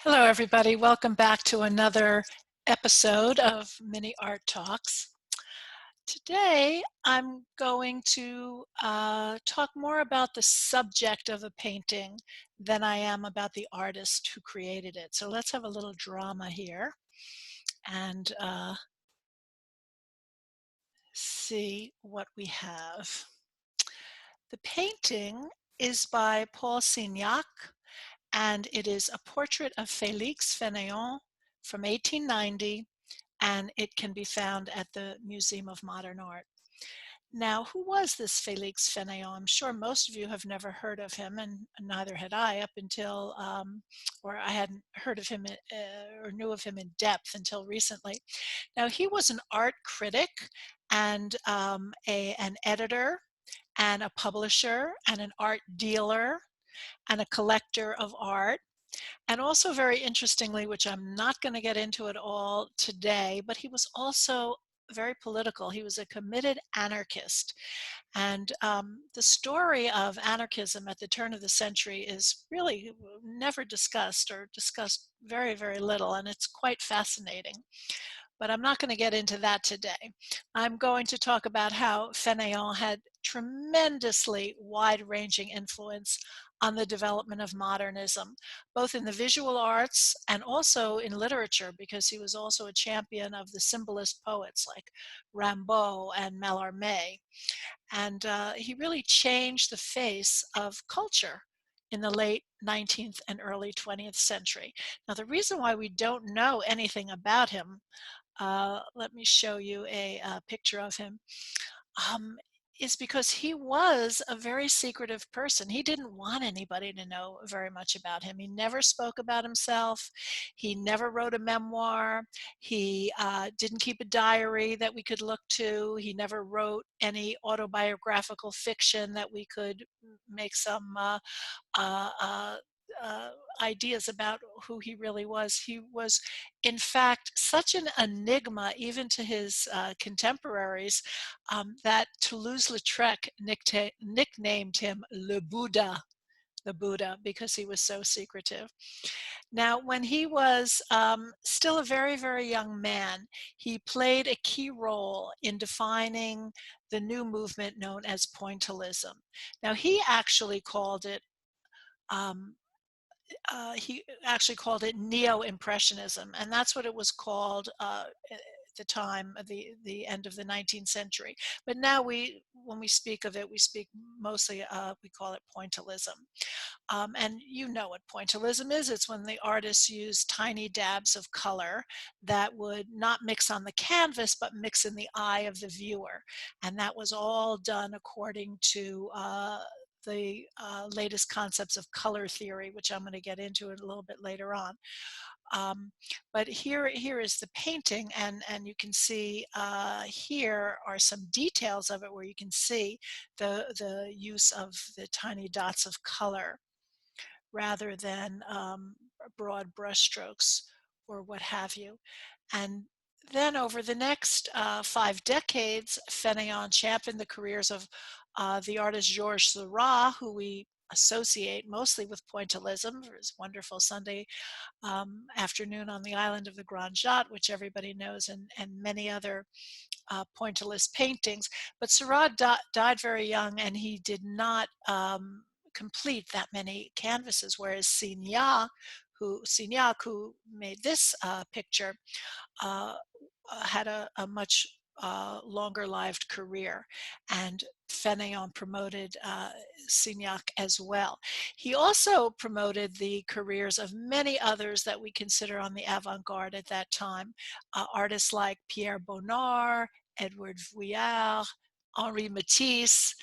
Hello, everybody. Welcome back to another episode of Mini Art Talks. Today, I'm going to talk more about the subject of a painting than I am about the artist who created it. So let's have a little drama here and see what we have. The painting is by Paul Signac, and it is a portrait of Félix Fénéon from 1890, and it can be found at the Museum of Modern Art. Now, who was this Félix Fénéon? I'm sure most of you have never heard of him, and neither had I up until, or I hadn't heard of him or knew of him in depth until recently. Now, he was an art critic and an editor and a publisher and an art dealer and a collector of art. And also, very interestingly, which I'm not going to get into at all today, but he was also very political. He was a committed anarchist. And the story of anarchism at the turn of the century is really never discussed, or discussed very, very little, and it's quite fascinating. But I'm not going to get into that today. I'm going to talk about how Fénéon had tremendously wide-ranging influence on the development of modernism, both in the visual arts and also in literature, because he was also a champion of the symbolist poets like Rimbaud and Mallarmé. And he really changed the face of culture in the late 19th and early 20th century. Now, the reason why we don't know anything about him, let me show you a picture of him, um, is because he was a very secretive person. He didn't want anybody to know very much about him. He never spoke about himself. He never wrote a memoir. He didn't keep a diary that we could look to. He never wrote any autobiographical fiction that we could make some uh, uh, ideas about who he really was. He was, in fact, such an enigma, even to his contemporaries, that Toulouse-Lautrec nicknamed him Le Buddha, the Buddha, because he was so secretive. Now, when he was still a very, very young man, he played a key role in defining the new movement known as pointillism. Now, um, he actually called it neo-impressionism, and that's what it was called at the time of the end of the 19th century. But now when we speak of it, we speak mostly, we call it pointillism. And you know what pointillism is. It's when the artists use tiny dabs of color that would not mix on the canvas, but mix in the eye of the viewer. And that was all done according to the latest concepts of color theory, which I'm going to get into it a little bit later on. But here is the painting, and you can see here are some details of it where you can see the use of the tiny dots of color rather than broad brushstrokes or what have you. And then over the next 5 decades, Fénéon championed the careers of the artist Georges Seurat, who we associate mostly with pointillism for his wonderful Sunday afternoon on the island of the Grand Jatte, which everybody knows, and many other pointillist paintings. But Seurat died very young, and he did not complete that many canvases, whereas Signac, who made this picture, uh, had a much longer-lived career, and Fénéon promoted Signac as well. He also promoted the careers of many others that we consider on the avant-garde at that time, artists like Pierre Bonnard, Edward Vuillard, Henri Matisse,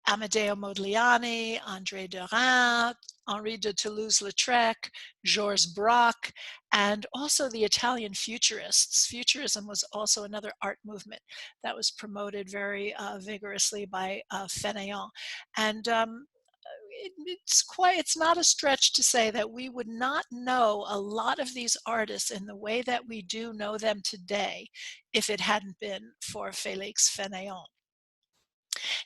Amedeo Modigliani, André Derain, Henri de Toulouse-Lautrec, Georges Braque, and also the Italian Futurists. Futurism was also another art movement that was promoted very vigorously by Fénéon. And it's not a stretch to say that we would not know a lot of these artists in the way that we do know them today if it hadn't been for Félix Fénéon.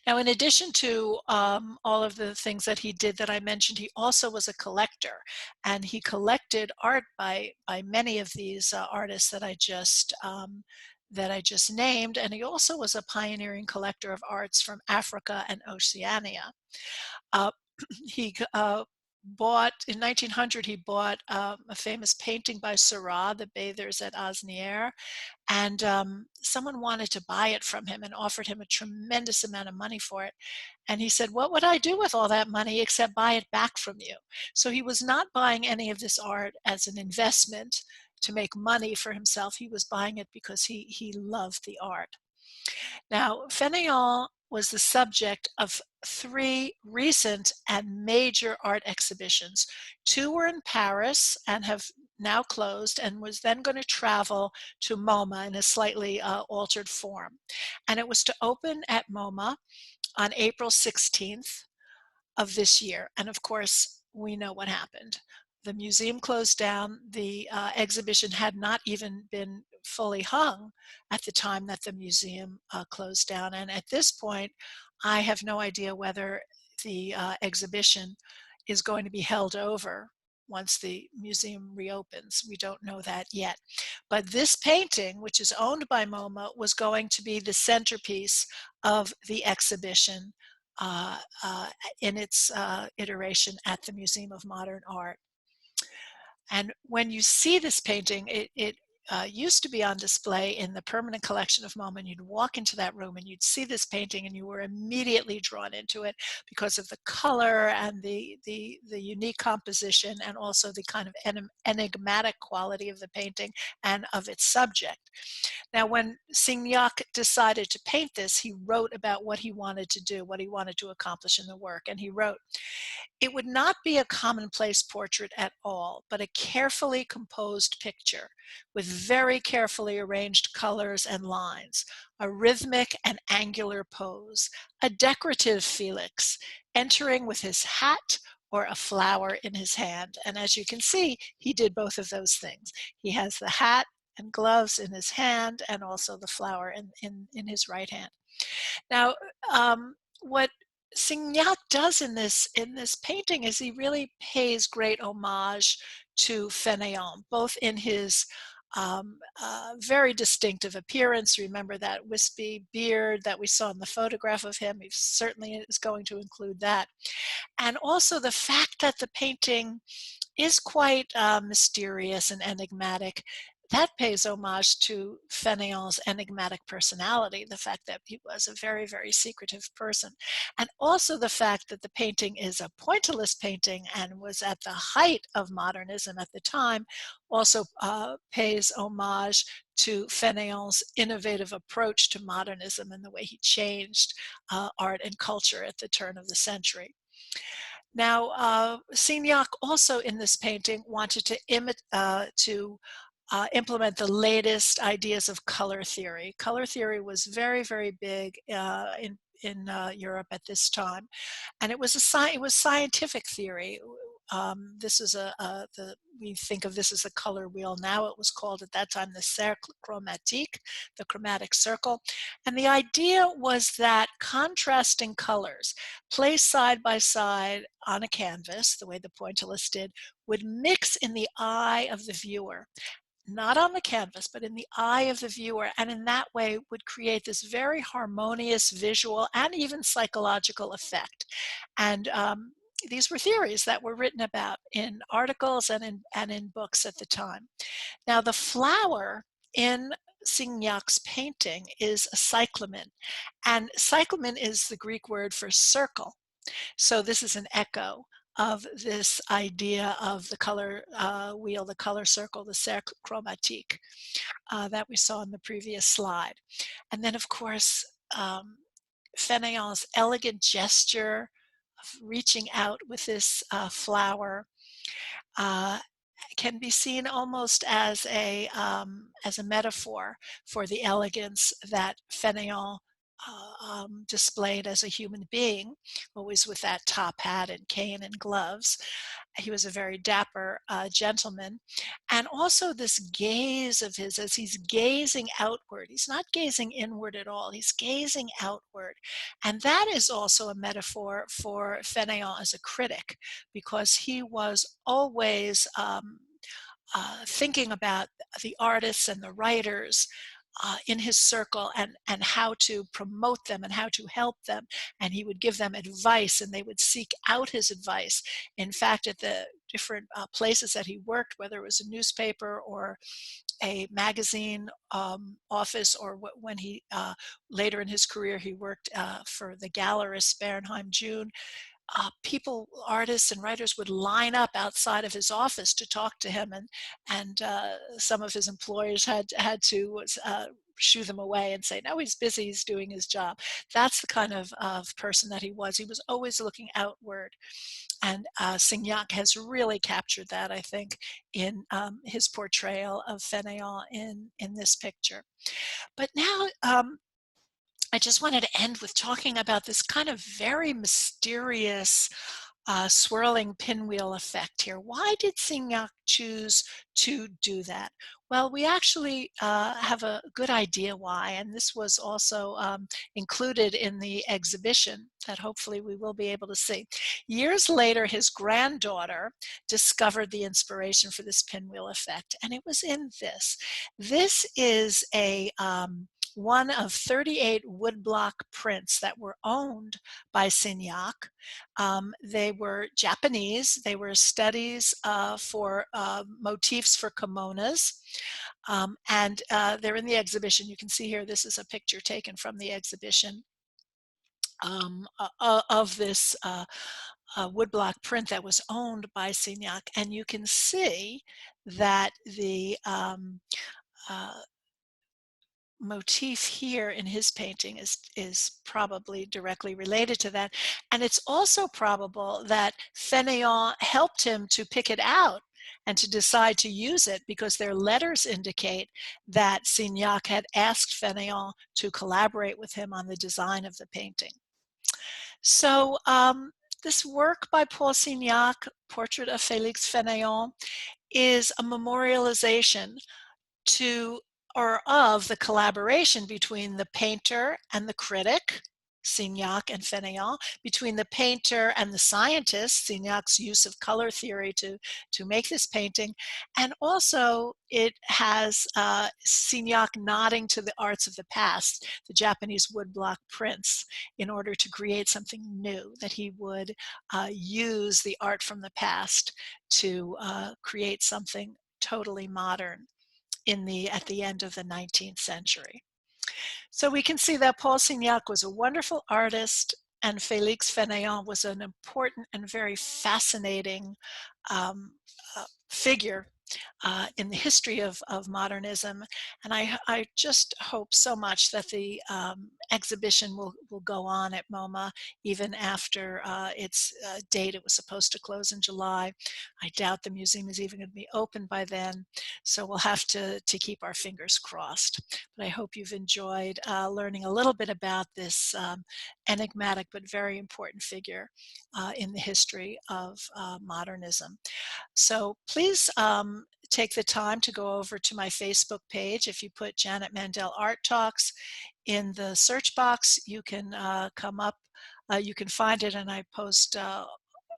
Now, in addition to all of the things that he did that I mentioned, he also was a collector, and he collected art by many of these artists that I just named. And he also was a pioneering collector of arts from Africa and Oceania. Uh, he bought in 1900. He bought a famous painting by Seurat, the bathers at Asnières, and someone wanted to buy it from him and offered him a tremendous amount of money for it. And he said, "What would I do with all that money except buy it back from you?" So he was not buying any of this art as an investment to make money for himself. He was buying it because he loved the art. Now, Fénéon was the subject of three recent and major art exhibitions. Two were in Paris and have now closed, and was then going to travel to MoMA in a slightly altered form. And it was to open at MoMA on April 16th of this year. And of course, we know what happened. The museum closed down. The exhibition had not even been fully hung at the time that the museum closed down. And at this point, I have no idea whether the exhibition is going to be held over once the museum reopens. We don't know that yet. But this painting, which is owned by MoMA, was going to be the centerpiece of the exhibition uh, uh, in its iteration at the Museum of Modern Art. And when you see this painting, it used to be on display in the permanent collection of MoMA, and you'd walk into that room and you'd see this painting and you were immediately drawn into it because of the color and the unique composition, and also the kind of enigmatic quality of the painting and of its subject. Now, when Signac decided to paint this, he wrote about what he wanted to do, what he wanted to accomplish in the work. And he wrote, "It would not be a commonplace portrait at all, but a carefully composed picture with very carefully arranged colors and lines, a rhythmic and angular pose, a decorative Felix entering with his hat or a flower in his hand." And as you can see, he did both of those things. He has the hat and gloves in his hand, and also the flower in his right hand. Now, what Signac does in this painting is he really pays great homage to Fénéon, both in his very distinctive appearance. Remember that wispy beard that we saw in the photograph of him? He certainly is going to include that. And also the fact that the painting is quite mysterious and enigmatic. That pays homage to Fénéon's enigmatic personality, the fact that he was a very, very secretive person. And also the fact that the painting is a pointillist painting and was at the height of modernism at the time also pays homage to Fénéon's innovative approach to modernism and the way he changed art and culture at the turn of the century. Now, Signac also in this painting wanted to implement the latest ideas of color theory. Color theory was very, very big in Europe at this time, and it was scientific theory. This is we think of this as a color wheel now. It was called at that time the cercle chromatique, the chromatic circle. And the idea was that contrasting colors placed side by side on a canvas, the way the pointillist did, would mix in the eye of the viewer, not on the canvas, but in the eye of the viewer, and in that way would create this very harmonious visual and even psychological effect. And these were theories that were written about in articles and in books at the time. Now, the flower in Signac's painting is a cyclamen, and cyclamen is the Greek word for circle. So this is an echo of this idea of the color wheel, the color circle, the cercle chromatique that we saw in the previous slide. And then, of course, Fénéon's elegant gesture of reaching out with this flower uh, can be seen almost as a metaphor for the elegance that Fénéon displayed as a human being, always with that top hat and cane and gloves. He was a very dapper gentleman. And also this gaze of his, as he's gazing outward, he's not gazing inward at all, he's gazing outward. And that is also a metaphor for Fénéon as a critic, because he was always thinking about the artists and the writers in his circle, and how to promote them and how to help them. And he would give them advice and they would seek out his advice. In fact, at the different places that he worked, whether it was a newspaper or a magazine office, or when he later in his career he worked for the gallerist Bernheim June, people, artists and writers would line up outside of his office to talk to him, and some of his employers had to shoo them away and say, "No, he's busy. He's doing his job." That's the kind of person that he was. He was always looking outward, and Signac has really captured that, I think, in his portrayal of Fénéon in this picture. But now, I just wanted to end with talking about this kind of very mysterious swirling pinwheel effect here. Why did Signac choose to do that? Well, we actually have a good idea why, and this was also included in the exhibition that hopefully we will be able to see. Years later, his granddaughter discovered the inspiration for this pinwheel effect, and it was in this. This is a one of 38 woodblock prints that were owned by Signac. They were Japanese. They were studies for motifs for kimonos. And they're in the exhibition. You can see here, this is a picture taken from the exhibition of this woodblock print that was owned by Signac. And you can see that the motif here in his painting is probably directly related to that. And it's also probable that Fénéon helped him to pick it out and to decide to use it, because their letters indicate that Signac had asked Fénéon to collaborate with him on the design of the painting. So this work by Paul Signac, Portrait of Félix Fénéon, is a memorialization to, or of, the collaboration between the painter and the critic, Signac and Fénéon, between the painter and the scientist, Signac's use of color theory to make this painting. And also it has Signac nodding to the arts of the past, the Japanese woodblock prints, in order to create something new, that he would use the art from the past to create something totally modern at the end of the 19th century. So we can see that Paul Signac was a wonderful artist, and Félix Fénéon was an important and very fascinating figure in the history of modernism. And I just hope so much that the exhibition will go on at MoMA even after its date. It was supposed to close in July. I doubt the museum is even going to be open by then, so we'll have to keep our fingers crossed. But I hope you've enjoyed learning a little bit about this enigmatic but very important figure in the history of modernism. So please take the time to go over to my Facebook page. If you put Janet Mandel Art Talks in the search box, you can come up, you can find it, and I post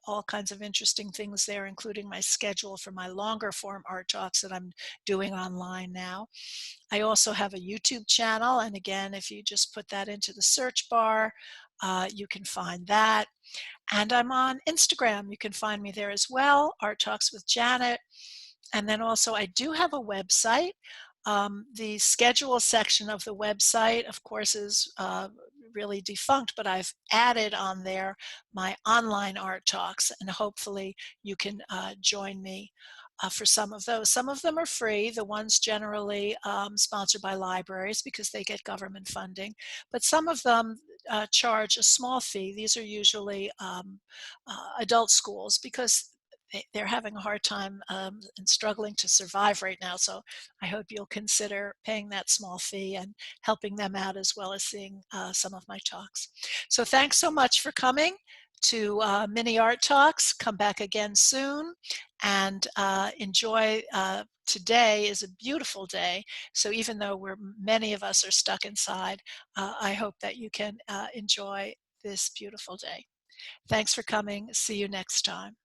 all kinds of interesting things there, including my schedule for my longer form art talks that I'm doing online now. I also have a YouTube channel, and again, if you just put that into the search bar, you can find that. And I'm on Instagram. You can find me there as well, Art Talks with Janet. And then also I do have a website. The schedule section of the website, of course, is really defunct, but I've added on there my online art talks, and hopefully you can join me for some of those. Some of them are free. The ones generally sponsored by libraries because they get government funding, but some of them charge a small fee. These are usually adult schools, because they're having a hard time and struggling to survive right now. So I hope you'll consider paying that small fee and helping them out as well as seeing some of my talks. So thanks so much for coming to Mini Art Talks. Come back again soon and enjoy. Today is a beautiful day. So even though many of us are stuck inside, I hope that you can enjoy this beautiful day. Thanks for coming. See you next time.